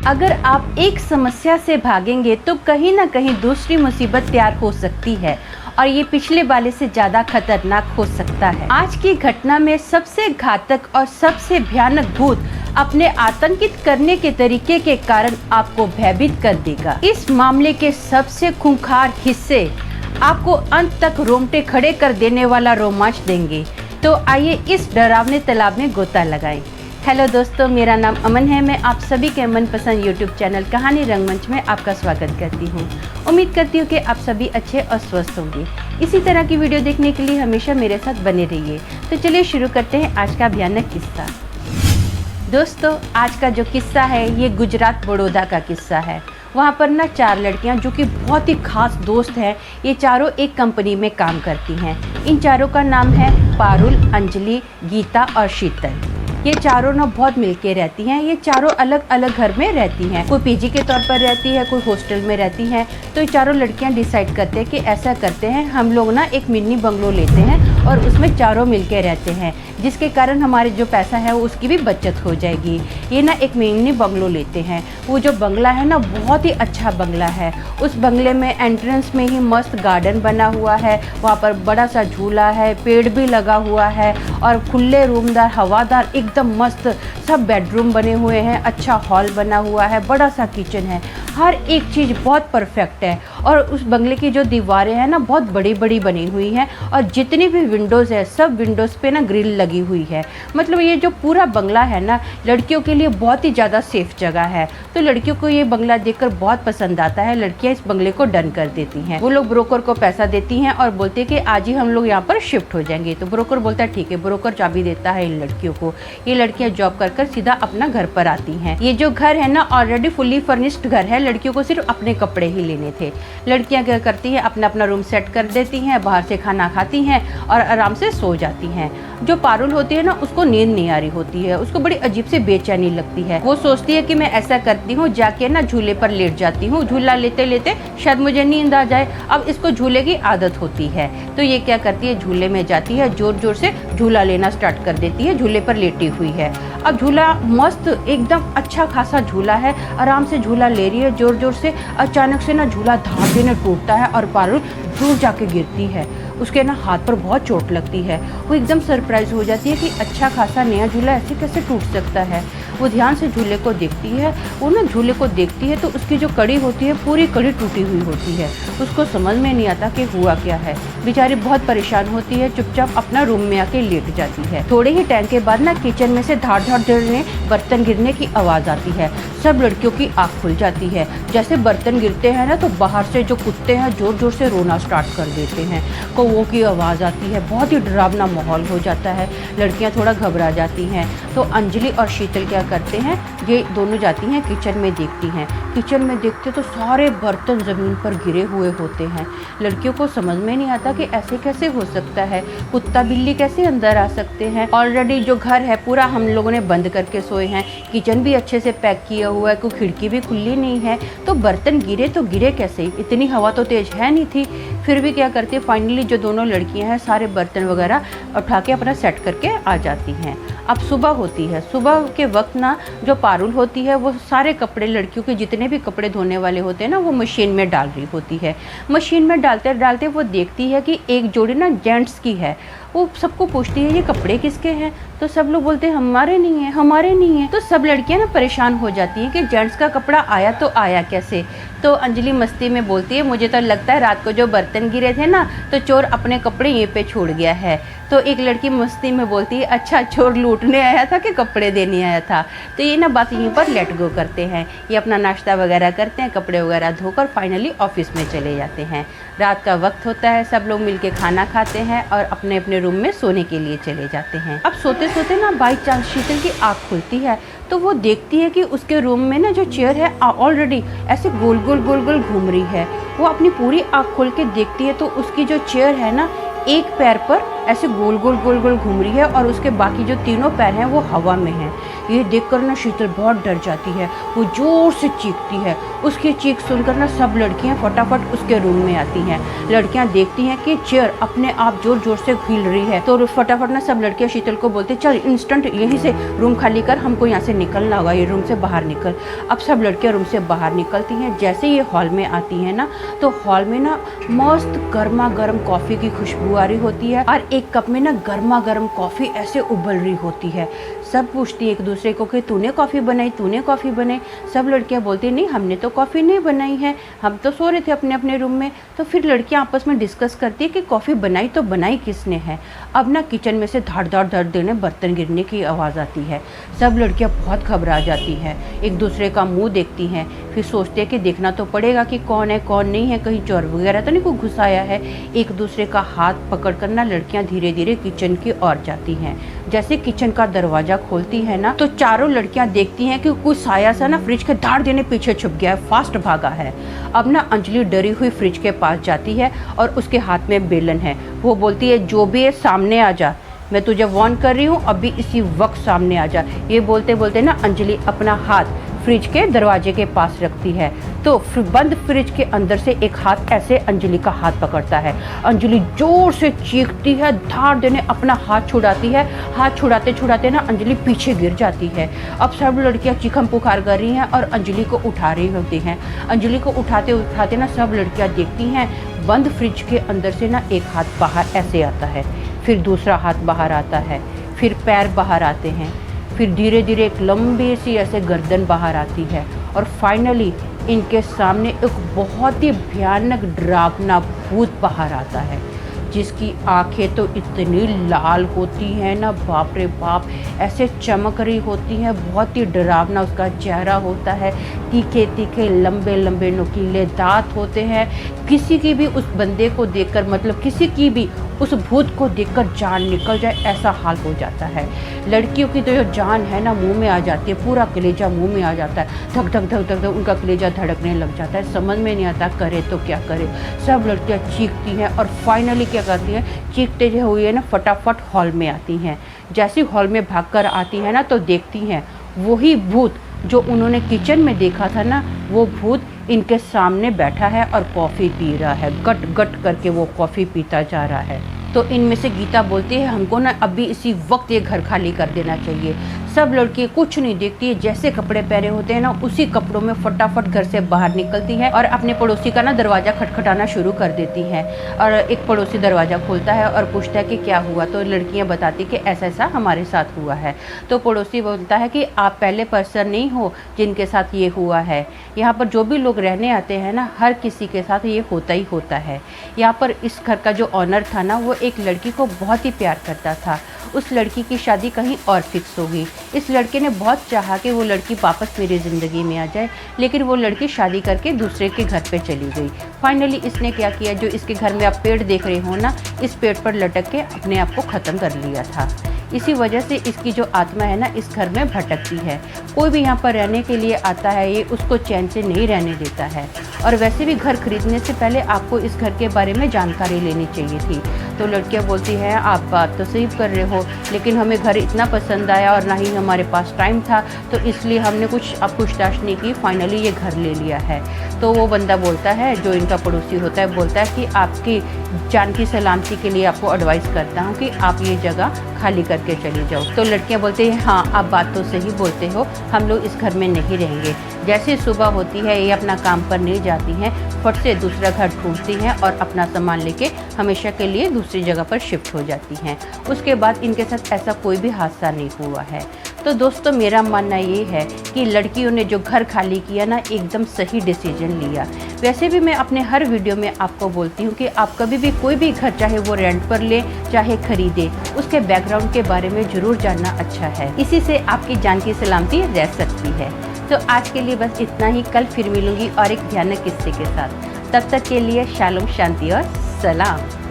अगर आप एक समस्या से भागेंगे तो कहीं ना कहीं दूसरी मुसीबत तैयार हो सकती है और ये पिछले वाले से ज़्यादा खतरनाक हो सकता है। आज की घटना में सबसे घातक और सबसे भयानक भूत अपने आतंकित करने के तरीके के कारण आपको भयभीत कर देगा। इस मामले के सबसे खूंखार हिस्से आपको अंत तक रोंगटे खड़े कर देने वाला रोमांच देंगे। तो आइए इस डरावने तालाब में गोता लगाएं। हेलो दोस्तों, मेरा नाम अमन है। मैं आप सभी के मनपसंद यूट्यूब चैनल कहानी रंगमंच में आपका स्वागत करती हूँ। उम्मीद करती हूँ कि आप सभी अच्छे और स्वस्थ होंगे। इसी तरह की वीडियो देखने के लिए हमेशा मेरे साथ बने रहिए। तो चलिए शुरू करते हैं आज का भयानक किस्सा। दोस्तों, आज का जो किस्सा है ये गुजरात बड़ौदा का किस्सा है। वहाँ पर ना 4 लड़कियाँ जो कि बहुत ही खास दोस्त हैं, ये चारों एक कंपनी में काम करती हैं। इन चारों का नाम है पारुल, अंजलि, गीता और शीतल। ये चारों ना बहुत मिलके रहती हैं। ये चारों अलग अलग घर में रहती हैं। कोई पीजी के तौर पर रहती है, कोई हॉस्टल में रहती हैं। तो ये चारों लड़कियां डिसाइड करते हैं कि ऐसा करते हैं, हम लोग ना एक मिनी बंगलो लेते हैं और उसमें चारों मिलके रहते हैं, जिसके कारण हमारे जो पैसा है वो उसकी भी बचत हो जाएगी। ये ना एक मिनी बंगलो लेते हैं। वो जो बंगला है ना बहुत ही अच्छा बंगला है। उस बंगले में एंट्रेंस में ही मस्त गार्डन बना हुआ है। वहाँ पर बड़ा सा झूला है, पेड़ भी लगा हुआ है और खुले रूमदार हवादार एकदम मस्त सब बेडरूम बने हुए हैं। अच्छा हॉल बना हुआ है, बड़ा सा किचन है। हर एक चीज़ बहुत परफेक्ट है। और उस बंगले की जो दीवारें हैं ना बहुत बड़ी बड़ी बनी हुई हैं और जितनी भी विंडोज़ है सब विंडोज़ पे ना ग्रिल लगी हुई है। मतलब ये जो पूरा बंगला है ना लड़कियों के लिए बहुत ही ज़्यादा सेफ जगह है। तो लड़कियों को ये बंगला देखकर बहुत पसंद आता है। लड़कियाँ इस बंगले को डन कर देती हैं। वो लोग ब्रोकर को पैसा देती हैं और बोलते हैं कि आज ही हम लोग यहाँ पर शिफ्ट हो जाएंगे। तो ब्रोकर बोलता है ठीक है। ब्रोकर चाबी देता है इन लड़कियों को। ये लड़कियाँ जॉब कर सीधा अपना घर पर आती हैं। ये जो घर है ना ऑलरेडी फुली फर्निश्ड घर है। लड़कियों को सिर्फ अपने कपड़े ही लेने थे। लड़कियां क्या करती हैं, अपना अपना रूम सेट कर देती हैं, बाहर से खाना खाती हैं और आराम से सो जाती हैं। जो पारुल होती है ना उसको नींद नहीं आ रही होती है। उसको बड़ी अजीब से बेचैनी लगती है। वो सोचती है कि मैं ऐसा करती हूँ, जाके ना झूले पर लेट जाती हूँ। झूला लेते लेते शायद मुझे नींद आ जाए। अब इसको झूले की आदत होती है तो ये क्या करती है, झूले में जाती है, जोर जोर से झूला लेना स्टार्ट कर देती है। झूले पर लेटी हुई है। अब झूला मस्त एकदम अच्छा खासा झूला है। आराम से झूला ले रही है जोर जोर से। अचानक से ना झूला धार देने टूटता है और पारुल दूर जाके गिरती है। उसके ना हाथ पर बहुत चोट लगती है। वो एकदम सरप्राइज हो जाती है कि अच्छा खासा नया झूला ऐसे कैसे टूट सकता है। वो ध्यान से झूले को देखती है। वो ना झूले को देखती है तो उसकी जो कड़ी होती है पूरी कड़ी टूटी हुई होती है। उसको समझ में नहीं आता कि हुआ क्या है। बेचारी बहुत परेशान होती है, चुपचाप अपना रूम में आके लेट जाती है। थोड़े ही टाइम के बाद ना किचन में से धाड़ धाड़ गिरने बर्तन गिरने की आवाज़ आती है। सब लड़कियों की आँख खुल जाती है। जैसे बर्तन गिरते हैं ना तो बाहर से जो कुत्ते हैं जोर जोर से रोना स्टार्ट कर देते हैं। कौवों की आवाज़ आती है। बहुत ही डरावना माहौल हो जाता है। लड़कियां थोड़ा घबरा जाती हैं। तो अंजलि और शीतल क्या करते हैं, ये दोनों जाती हैं किचन में, देखती हैं। किचन में देखते तो सारे बर्तन ज़मीन पर गिरे हुए होते हैं। लड़कियों को समझ में नहीं आता कि ऐसे कैसे हो सकता है, कुत्ता बिल्ली कैसे अंदर आ सकते हैं। ऑलरेडी जो घर है पूरा हम लोगों ने बंद करके सोए हैं। किचन भी अच्छे से पैक किया हुआ है, कोई खिड़की भी खुली नहीं है। तो बर्तन गिरे तो गिरे कैसे, इतनी हवा तो तेज है नहीं थी। फिर भी क्या करती है, फाइनली जो दोनों लड़कियां हैं सारे बर्तन वगैरह उठा के अपना सेट करके आ जाती हैं। अब सुबह होती है। सुबह के वक्त ना जो पारुल होती है वो सारे कपड़े, लड़कियों के जितने भी कपड़े धोने वाले होते हैं ना वो मशीन में डाल रही होती है। मशीन में डालते डालते वो देखती है कि एक जोड़ी ना जेंट्स की है। वो सबको पूछती है ये कपड़े किसके हैं। तो सब लोग बोलते हैं हमारे नहीं है, हमारे नहीं है। तो सब लड़कियां ना परेशान हो जाती हैं कि जेंट्स का कपड़ा आया तो आया कैसे। तो अंजलि मस्ती में बोलती है मुझे तो लगता है रात को जो बर्तन गिरे थे ना तो चोर अपने कपड़े यहीं पे छोड़ गया है। तो एक लड़की मस्ती में बोलती है अच्छा चोर लूटने आया था कि कपड़े देने आया था। तो ये ना बात यहीं पर लेट गो करते हैं। ये अपना नाश्ता वगैरह करते हैं, कपड़े वगैरह धोकर फाइनली ऑफिस में चले जाते हैं। रात का वक्त होता है, सब लोग मिलके खाना खाते हैं और अपने अपने रूम में सोने के लिए चले जाते हैं। अब सोते सोते ना बाई चांस शीतल की आँख खुलती है तो वो देखती है कि उसके रूम में ना जो चेयर है ऑलरेडी ऐसे गोल गोल गोल गोल घूम रही है। वो अपनी पूरी आँख खोल के देखती है तो उसकी जो चेयर है ना एक पैर पर ऐसे गोल गोल गोल गोल घूम रही है और उसके बाकी जो तीनों पैर हैं वो हवा में हैं। ये देखकर ना शीतल बहुत डर जाती है, वो ज़ोर से चीखती है। उसकी चीख सुनकर ना सब लड़कियां फटाफट उसके रूम में आती हैं। लड़कियां देखती हैं कि चेयर अपने आप जोर जोर से हिल रही है, तो फटाफट ना सब लड़कियां शीतल को बोलते चल इंस्टेंट यहीं से रूम खाली कर, हमको यहाँ से निकलना होगा, ये रूम से बाहर निकल। अब सब लड़कियाँ रूम से बाहर निकलती हैं। जैसे ये हॉल में आती हैं ना, तो हॉल में ना मस्त गर्मा गर्म कॉफ़ी की खुशबू आ रही होती है और एक कप में ना गर्मा गर्म कॉफ़ी ऐसे उबल रही होती है। सब पूछती है एक दूसरे को कि तूने कॉफ़ी बनाई, तूने कॉफ़ी बनाई। सब लड़कियां बोलती नहीं, हमने तो कॉफ़ी नहीं बनाई है, हम तो सो रहे थे अपने अपने रूम में। तो फिर लड़कियां आपस में डिस्कस करती है कि कॉफ़ी बनाई तो बनाई किसने है। अब ना किचन में से धाड़ धाड़ धड़ देने बर्तन गिरने की आवाज़ आती है। सब लड़कियां बहुत घबरा जाती हैं, एक दूसरे का मुँह देखती हैं, फिर सोचते हैं कि देखना तो पड़ेगा कि कौन है कौन नहीं है, कहीं चोर वगैरह तो नहीं कोई घुस आया है। एक दूसरे का हाथ पकड़ कर ना लड़कियाँ धीरे धीरे किचन की ओर जाती हैं। जैसे किचन का दरवाज़ा खोलती है ना, तो चारों लड़कियां देखती हैं कि कुछ साया सा ना फ्रिज के धाड़ देने पीछे छुप गया है, फास्ट भागा है। अब ना अंजलि डरी हुई फ्रिज के पास जाती है और उसके हाथ में बेलन है। वो बोलती है जो भी है सामने आ जा, मैं तुझे वार्न कर रही हूँ, अभी इसी वक्त सामने आ जा। ये बोलते बोलते ना अंजलि अपना हाथ फ्रिज के दरवाजे के पास रखती है, तो बंद फ्रिज के अंदर से एक हाथ ऐसे अंजलि का हाथ पकड़ता है। अंजलि जोर से चीखती है, धाड़ देने अपना हाथ छुड़ाती है। हाथ छुड़ाते छुड़ाते ना अंजलि पीछे गिर जाती है। अब सब लड़कियां चीखम पुकार कर रही हैं और अंजलि को उठा रही होती हैं। अंजलि को उठाते उठाते ना सब लड़कियां देखती हैं बंद फ्रिज के अंदर से ना एक हाथ बाहर ऐसे आता है, फिर दूसरा हाथ बाहर आता है, फिर पैर बाहर आते हैं, फिर धीरे धीरे एक लंबी सी ऐसे गर्दन बाहर आती है और फाइनली इनके सामने एक बहुत ही भयानक डरावना भूत बाहर आता है, जिसकी आंखें तो इतनी लाल होती हैं ना, बाप रे बाप, ऐसे चमक रही होती हैं। बहुत ही डरावना उसका चेहरा होता है, तीखे तीखे लंबे लंबे नुकीले दांत होते हैं। किसी की भी उस बंदे को देखकर, मतलब किसी की भी उस भूत को देखकर जान निकल जाए ऐसा हाल हो जाता है। लड़कियों की तो जो जान है ना मुंह में आ जाती है, पूरा कलेजा मुंह में आ जाता है, धक धक धक धक धक उनका कलेजा धड़कने लग जाता है। समझ में नहीं आता करे तो क्या करे। सब लड़कियां चीखती हैं और फाइनली क्या करती हैं, चीखते हुए ना फटाफट हॉल में आती हैं। जैसे हॉल में भागकर आती हैं ना, तो देखती हैं वही भूत जो उन्होंने किचन में देखा था ना, वो भूत इनके सामने बैठा है और कॉफ़ी पी रहा है। गट गट करके वो कॉफ़ी पीता जा रहा है। तो इनमें से गीता बोलती है हमको ना अभी इसी वक्त ये घर खाली कर देना चाहिए। सब लड़की कुछ नहीं देखती है, जैसे कपड़े पहने होते हैं ना उसी कपड़ों में फटाफट घर से बाहर निकलती है और अपने पड़ोसी का ना दरवाज़ा खटखटाना शुरू कर देती हैं। और एक पड़ोसी दरवाज़ा खोलता है और पूछता है कि क्या हुआ, तो लड़कियां बताती कि ऐसा ऐसा हमारे साथ हुआ है। तो पड़ोसी बोलता है कि आप पहले पर्सन नहीं हो जिनके साथ ये हुआ है, यहाँ पर जो भी लोग रहने आते हैं ना हर किसी के साथ ये होता ही होता है। यहाँ पर इस घर का जो ऑनर था ना, वो एक लड़की को बहुत ही प्यार करता था। उस लड़की की शादी कहीं और फिक्स हो गई। इस लड़के ने बहुत चाहा कि वो लड़की वापस मेरी ज़िंदगी में आ जाए, लेकिन वो लड़की शादी करके दूसरे के घर पे चली गई। फाइनली इसने क्या किया, जो इसके घर में आप पेड़ देख रहे हो ना, इस पेड़ पर लटक के अपने आप को ख़त्म कर लिया था। इसी वजह से इसकी जो आत्मा है ना इस घर में भटकती है। कोई भी यहाँ पर रहने के लिए आता है, ये उसको चैन से नहीं रहने देता है। और वैसे भी घर खरीदने से पहले आपको इस घर के बारे में जानकारी लेनी चाहिए थी। तो लड़कियाँ बोलती हैं आप बात तो सही कर रहे हो, लेकिन हमें घर इतना पसंद आया और ना ही हमारे पास टाइम था, तो इसलिए हमने कुछ अब पूछताछ नहीं की, फाइनली ये घर ले लिया है। तो वो बंदा बोलता है, जो इनका पड़ोसी होता है, बोलता है कि आपकी जान की सलामती के लिए आपको एडवाइस करता हूँ कि आप ये जगह खाली करके चली जाओ। तो लड़कियाँ बोलती हैं हाँ आप बात तो सही बोलते हो, हम लोग इस घर में नहीं रहेंगे। जैसे सुबह होती है ये अपना काम पर नहीं जाती हैं, फट से दूसरा घर ढूंढती हैं और अपना सामान लेके हमेशा के लिए दूसरी जगह पर शिफ्ट हो जाती हैं। उसके बाद इनके साथ ऐसा कोई भी हादसा नहीं हुआ है। तो दोस्तों मेरा मानना ये है कि लड़कियों ने जो घर खाली किया ना, एकदम सही डिसीजन लिया। वैसे भी मैं अपने हर वीडियो में आपको बोलती हूँ कि आप कभी भी कोई भी घर, चाहे वो रेंट पर ले चाहे खरीदे, उसके बैकग्राउंड के बारे में ज़रूर जानना अच्छा है। इसी से आपकी जान की सलामती रह सकती है। तो आज के लिए बस इतना ही। कल फिर मिलूंगी और एक भयानक किस्से के साथ। तब तक के लिए शालोम, शांति और सलाम।